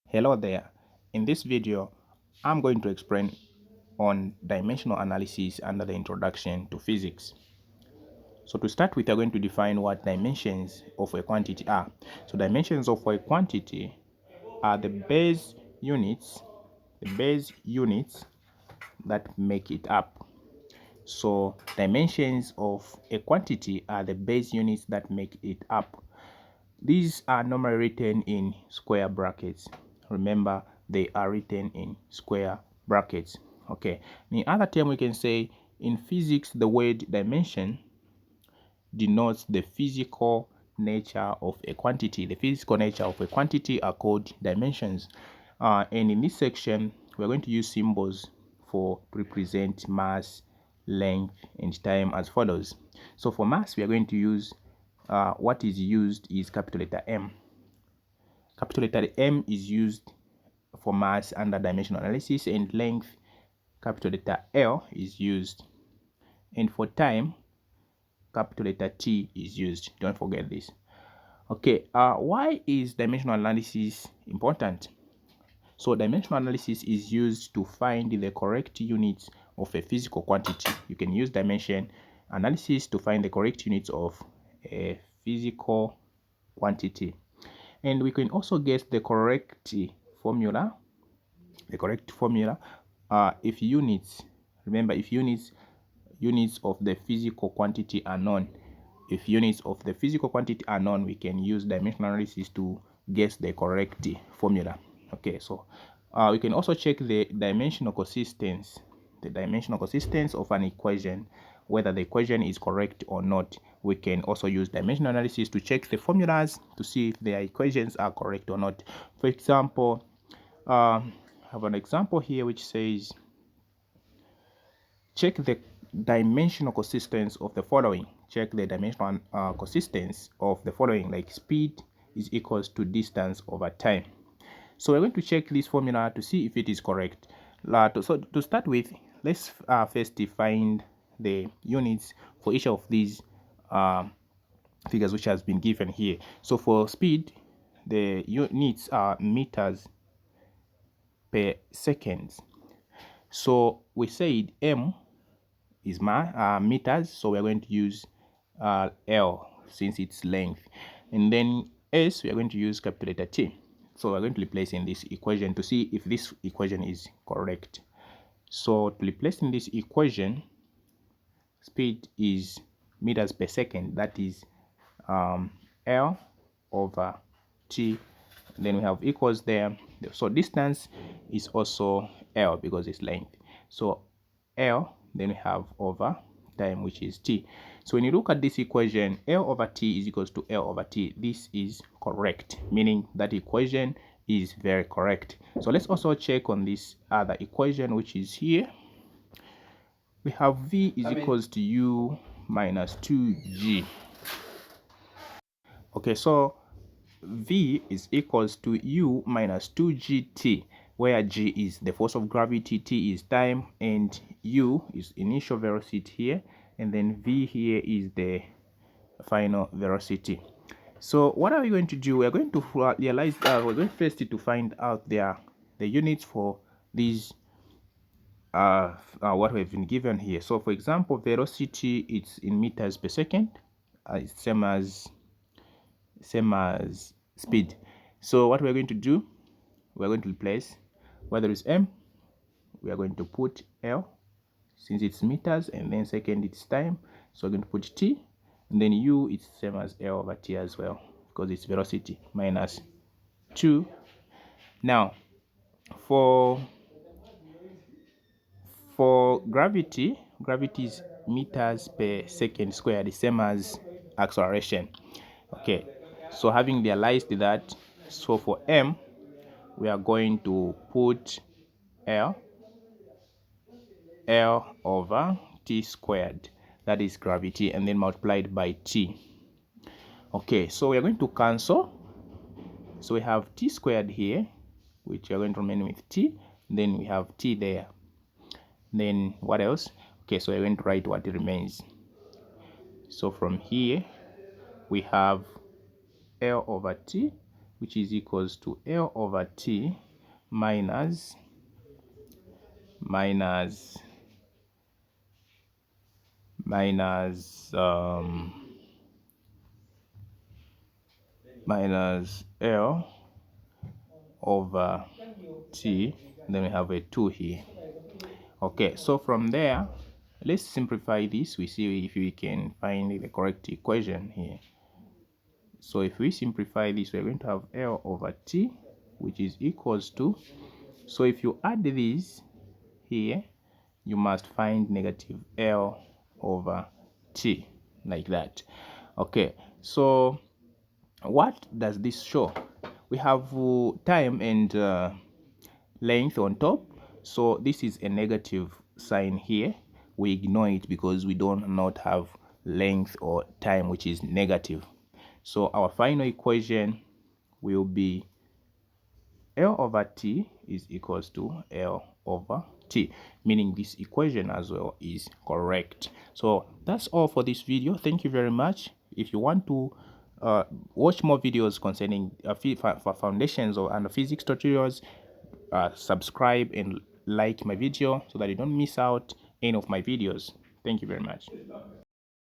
Hello there. In this video, I'm going to explain on dimensional analysis under the introduction to physics. So to start with, we're going to define what dimensions of a quantity are. So dimensions of a quantity are the base units that make it up. So dimensions of a quantity are the base units that make it up. These are normally written in square brackets. Remember, they are written in square brackets. Okay. In other term, we can say in physics, the word dimension denotes the physical nature of a quantity. The physical nature of a quantity are called dimensions. And in this section, we're going to use symbols to represent mass, length, and time as follows. So for mass, we are going to use what is used is capital letter M. Capital letter M is used for mass under dimensional analysis, and length, capital letter L, is used. And for time, capital letter T is used. Don't forget this. Okay, why is dimensional analysis important? So dimensional analysis is used to find the correct units of a physical quantity. You can use dimension analysis to find the correct units of a physical quantity. And we can also get the correct formula. If units, remember, if units of the physical quantity are known. If units of the physical quantity are known, we can use dimensional analysis to guess the correct formula. Okay, so we can also check the dimensional consistency of an equation, whether the equation is correct or not. We can also use dimensional analysis to check the formulas to see if their equations are correct or not. For example, I have an example here which says check the dimensional consistency of the following. Check the dimensional consistency of the following, like speed is equals to distance over time. So we're going to check this formula to see if it is correct. So to start with, let's first define the units for each of these figures which has been given here. So for speed, the units are meters per second. So we said M is my meters, so we're going to use L since it's length, and then S we are going to use capital letter T. So we're going to replace in this equation to see if this equation is correct. So to replace in this equation, speed is meters per second, that is L over T. Then we have equals there. So distance is also L because it's length. So L, then we have over time, which is T. So when you look at this equation, L over T is equals to L over T. This is correct, meaning that equation is very correct. So let's also check on this other equation, which is here. We have V is equals to U minus 2G. Okay, so V is equals to U minus 2GT, where G is the force of gravity, T is time, and U is initial velocity here, and then V here is the final velocity. So what are we going to do? We're going to realize we're going first to find out the units for these what we've been given here. So for example, velocity, it's in meters per second. It's same as speed. So what we're going to do, we're going to replace where there is M, we are going to put L since it's meters, and then second it's time, so we're going to put T, and then U, it's same as L over T as well because it's velocity, minus 2. Now for gravity is meters per second squared, the same as acceleration. Okay, so having realized that, so for M we are going to put L over T squared, that is gravity, and then multiplied by T. Okay, so we are going to cancel, so we have T squared here, which we are going to remain with T, then we have T there, then what else? Okay, so we're going to write what remains. So from here we have L over T, which is equals to L over T minus L over T, then we have a 2 here. Okay, so from there, let's simplify this. We see if we can find the correct equation here. So if we simplify this, we're going to have L over T, which is equals to, so if you add this here, you must find negative L over T, like that. Okay, so what does this show? We have time and length on top, so this is a negative sign here. We ignore it because we don't not have length or time which is negative. So our final equation will be L over T is equals to L over T, meaning this equation as well is correct. So that's all for this video. Thank you very much. If you want to watch more videos concerning foundations and physics tutorials, subscribe and like my video so that you don't miss out any of my videos. Thank you very much.